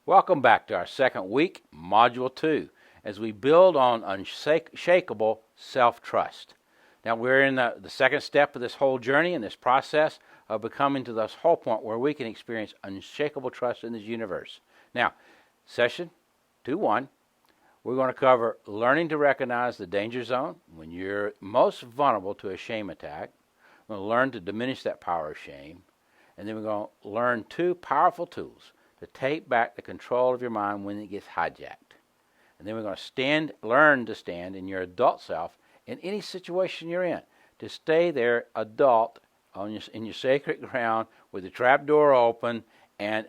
Welcome back to our second week, Module 2, as we build on unshakable self-trust. Now, we're in the second step of this whole journey and this process of becoming to this whole point where we can experience unshakable trust in this universe. Now, session 2.1, we're going to cover learning to recognize the danger zone when you're most vulnerable to a shame attack. We're going to learn to diminish that power of shame. And then we're going to learn two powerful tools to take back the control of your mind when it gets hijacked. And then we're going to learn to stand in your adult self in any situation you're in, to stay there adult in your sacred ground with the trap door open and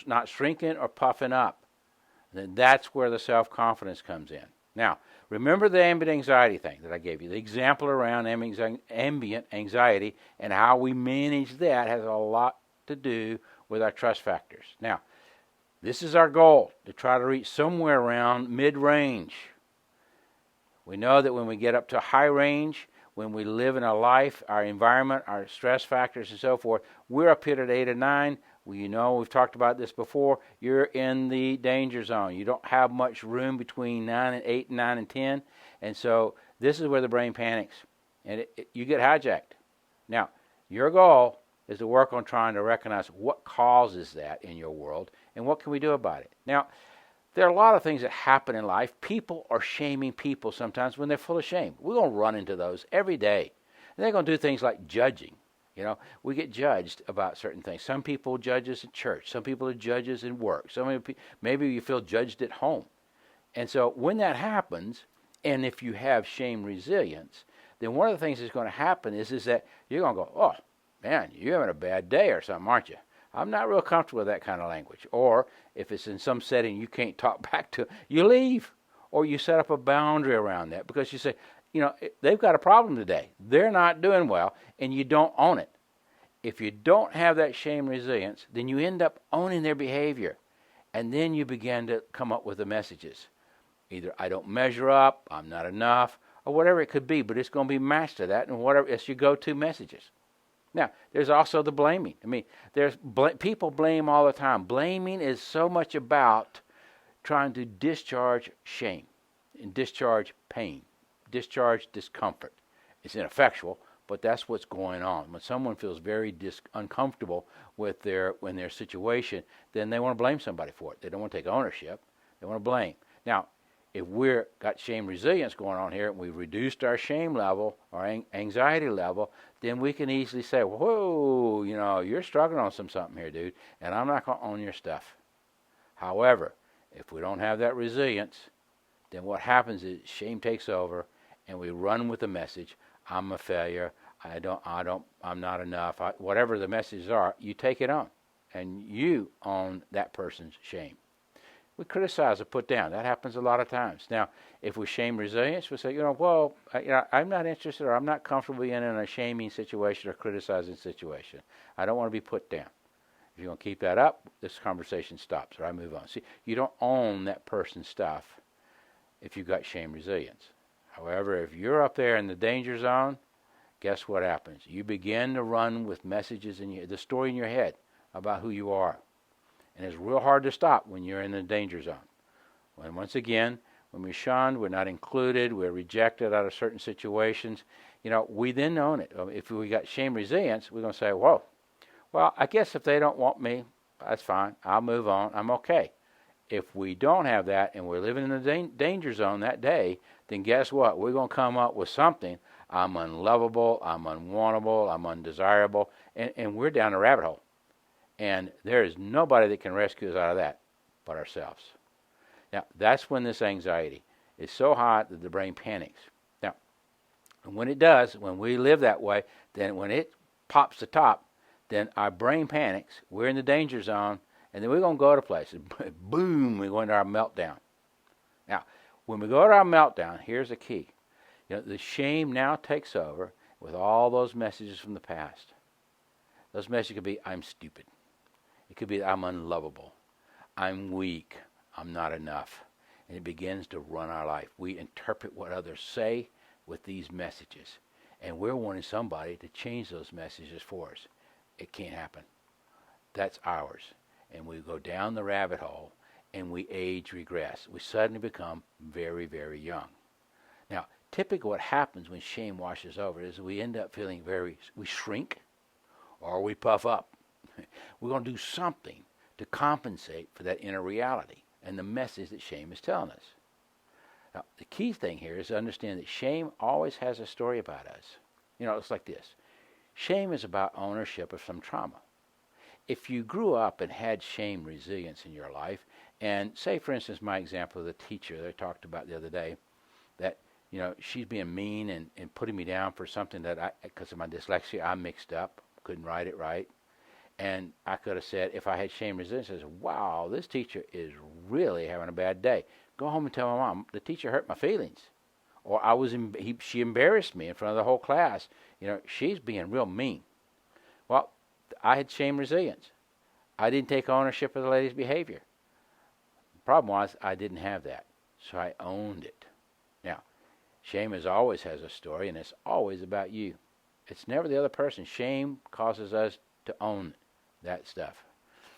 not shrinking or puffing up. And then that's where the self-confidence comes in. Now, remember the ambient anxiety thing that I gave you, the example around ambient anxiety and how we manage that has a lot to do with our trust factors. Now, this is our goal, to try to reach somewhere around mid-range. We know that when we get up to high range, when we live in a life, our environment, our stress factors and so forth, we're up here at 8 or 9. We've talked about this before, you're in the danger zone. You don't have much room between 8, 9, and 10. And so this is where the brain panics, and you get hijacked. Now, your goal is to work on trying to recognize what causes that in your world and what can we do about it. Now, there are a lot of things that happen in life. People are shaming people sometimes when they're full of shame. We're going to run into those every day. And they're going to do things like judging. We get judged about certain things. Some people judge us in church. Some people are judges in work. Maybe you feel judged at home. And so when that happens, and if you have shame resilience, then one of the things that's going to happen is that you're going to go, oh, man, you're having a bad day or something, aren't you? I'm not real comfortable with that kind of language. Or if it's in some setting you can't talk back to, you leave. Or you set up a boundary around that because you say, they've got a problem today. They're not doing well, and you don't own it. If you don't have that shame resilience, then you end up owning their behavior. And then you begin to come up with the messages. Either I don't measure up, I'm not enough, or whatever it could be, but it's going to be matched to that, and whatever it's your go-to messages. Now, there's also the blaming. People blame all the time. Blaming is so much about trying to discharge shame and discharge pain, discharge discomfort. It's ineffectual, but that's what's going on. When someone feels very uncomfortable with their situation, then they want to blame somebody for it. They don't want to take ownership. They want to blame. Now, if we've got shame resilience going on here and we've reduced our shame level, our anxiety level, then we can easily say, whoa, you're struggling on something here, dude, and I'm not going to own your stuff. However, if we don't have that resilience, then what happens is shame takes over and we run with the message, I'm a failure, I'm not enough, whatever the messages are, you take it on and you own that person's shame. We criticize or put down. That happens a lot of times. Now, if we shame resilience, we say, I'm not interested or I'm not comfortable being in a shaming situation or criticizing situation. I don't want to be put down. If you're going to keep that up, this conversation stops or I move on. See, you don't own that person's stuff if you've got shame resilience. However, if you're up there in the danger zone, guess what happens? You begin to run with messages in the story in your head about who you are. And it's real hard to stop when you're in the danger zone. Once again, when we're shunned, we're not included, we're rejected out of certain situations, we then own it. If we got shame resilience, we're going to say, whoa, well, I guess if they don't want me, that's fine. I'll move on. I'm okay. If we don't have that and we're living in the danger zone that day, then guess what? We're going to come up with something. I'm unlovable, I'm unwantable, I'm undesirable, and we're down a rabbit hole. And there is nobody that can rescue us out of that but ourselves. Now, that's when this anxiety is so hot that the brain panics. Now, and when it does, when we live that way, then when it pops the top, then our brain panics. We're in the danger zone, and then we're going to go to places. Boom, we go into our meltdown. Now, when we go to our meltdown, here's the key. The shame now takes over with all those messages from the past. Those messages could be, I'm stupid. It could be, I'm unlovable. I'm weak. I'm not enough. And it begins to run our life. We interpret what others say with these messages. And we're wanting somebody to change those messages for us. It can't happen. That's ours. And we go down the rabbit hole and we age regress. We suddenly become very, very young. Now, typically what happens when shame washes over is we end up feeling we shrink or we puff up. We're going to do something to compensate for that inner reality and the message that shame is telling us. Now, the key thing here is to understand that shame always has a story about us. It's like this. Shame is about ownership of some trauma. If you grew up and had shame resilience in your life, and say, for instance, my example of the teacher that I talked about the other day, that, she's being mean and putting me down for something that because of my dyslexia, I mixed up, couldn't write it right. And I could have said, if I had shame resilience, I said, wow, this teacher is really having a bad day. Go home and tell my mom, the teacher hurt my feelings. Or she embarrassed me in front of the whole class. She's being real mean. Well, I had shame resilience. I didn't take ownership of the lady's behavior. The problem was I didn't have that. So I owned it. Now, shame always has a story, and it's always about you. It's never the other person. Shame causes us to own that stuff.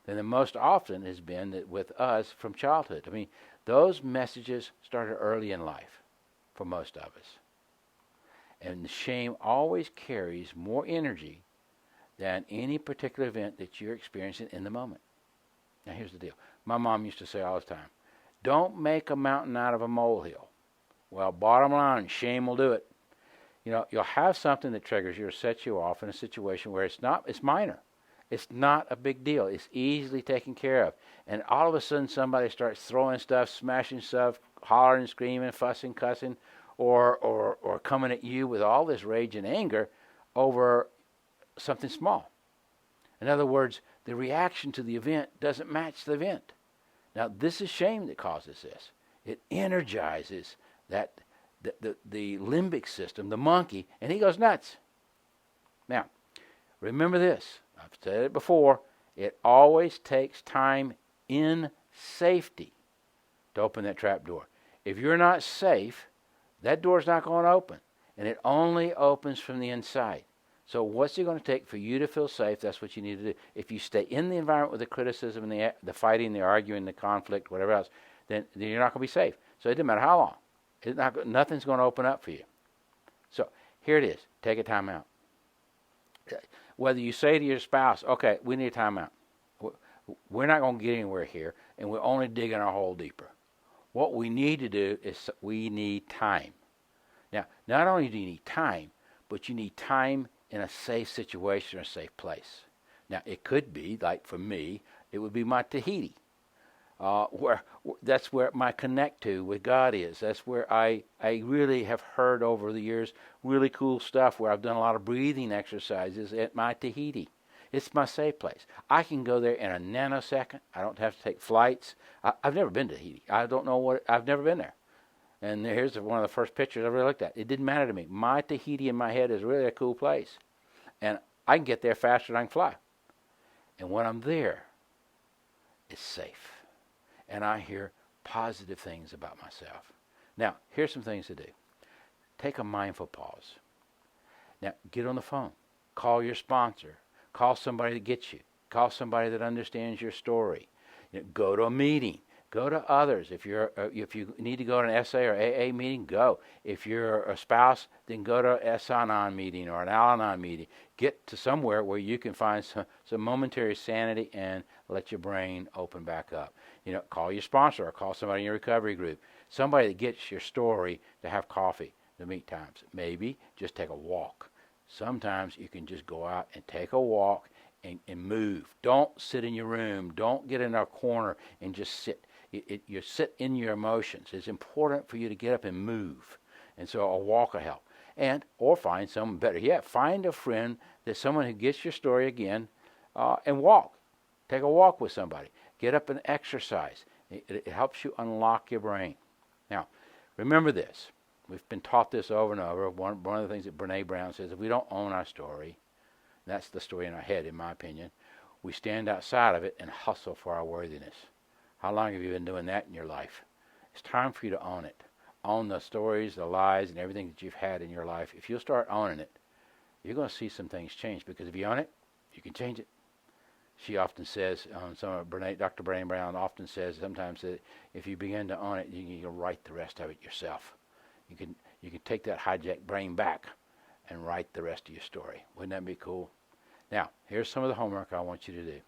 Then the most often has been that with us from childhood. I mean, those messages started early in life for most of us. And the shame always carries more energy than any particular event that you're experiencing in the moment. Now here's the deal. My mom used to say all the time, don't make a mountain out of a molehill. Well, bottom line, shame will do it. You'll have something that triggers you or sets you off in a situation where it's minor. It's not a big deal. It's easily taken care of. And all of a sudden somebody starts throwing stuff, smashing stuff, hollering, screaming, fussing, cussing, or coming at you with all this rage and anger over something small. In other words, the reaction to the event doesn't match the event. Now, this is shame that causes this. It energizes the limbic system, the monkey, and he goes nuts. Now, remember this. I've said it before. It always takes time in safety to open that trap door. If you're not safe, that door's not going to open, and it only opens from the inside. So what's it going to take for you to feel safe? That's what you need to do. If you stay in the environment with the criticism and the fighting, the arguing, the conflict, whatever else, then you're not going to be safe. So it doesn't matter how long. Nothing's going to open up for you. So here it is. Take a time out. Whether you say to your spouse, okay, we need a time out. We're not going to get anywhere here, and we're only digging our hole deeper. What we need to do is we need time. Now, not only do you need time, but you need time in a safe situation or a safe place. Now, it could be, like for me, it would be my Tahiti. That's where my connect to with God is. That's where I really have heard over the years really cool stuff where I've done a lot of breathing exercises at my Tahiti. It's my safe place. I can go there in a nanosecond. I don't have to take flights. I've never been to Tahiti. I've never been there. And here's one of the first pictures I really looked at. It didn't matter to me. My Tahiti in my head is really a cool place. And I can get there faster than I can fly. And when I'm there, it's safe. And I hear positive things about myself. Now, here's some things to do. Take a mindful pause. Now, get on the phone. Call your sponsor. Call somebody that gets you. Call somebody that understands your story. Go to a meeting. Go to others. If you need to go to an SA or AA meeting, go. If you're a spouse, then go to an S-Anon meeting or an Al-Anon meeting. Get to somewhere where you can find some momentary sanity and let your brain open back up. Call your sponsor or call somebody in your recovery group. Somebody that gets your story to have coffee, to meet times. Maybe just take a walk. Sometimes you can just go out and take a walk and move. Don't sit in your room. Don't get in a corner and just sit. You sit in your emotions. It's important for you to get up and move. And so a walk will help. Or find someone, better yet, find a friend, that's someone who gets your story again, and walk. Take a walk with somebody. Get up and exercise. It helps you unlock your brain. Now, remember this. We've been taught this over and over. One of the things that Brene Brown says, if we don't own our story, that's the story in our head, in my opinion, we stand outside of it and hustle for our worthiness. How long have you been doing that in your life? It's time for you to own it. Own the stories, the lies, and everything that you've had in your life. If you'll start owning it, you're going to see some things change, because if you own it, you can change it. She often says, Dr. Brene Brown often says sometimes that if you begin to own it, you can write the rest of it yourself. You can take that hijacked brain back and write the rest of your story. Wouldn't that be cool? Now, here's some of the homework I want you to do.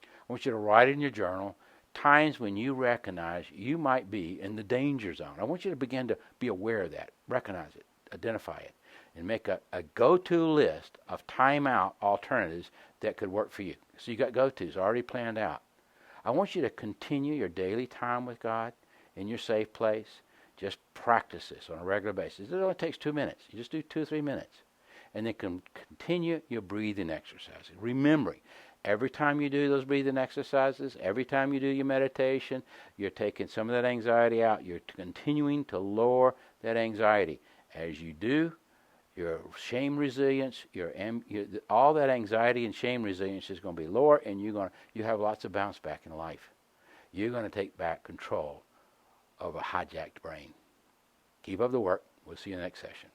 I want you to write in your journal times when you recognize you might be in the danger zone. I want you to begin to be aware of that, recognize it, identify it, and make a go-to list of timeout alternatives that could work for you. So you got go-tos already planned out. I want you to continue your daily time with God in your safe place. Just practice this on a regular basis. It only takes 2 minutes. You just do 2 or 3 minutes. And then continue your breathing exercises. Remembering, every time you do those breathing exercises, every time you do your meditation, you're taking some of that anxiety out. You're continuing to lower that anxiety. As you do, your shame resilience, all that anxiety and shame resilience is going to be lower, and you have lots of bounce back in life. You're going to take back control of a hijacked brain. Keep up the work. We'll see you in the next session.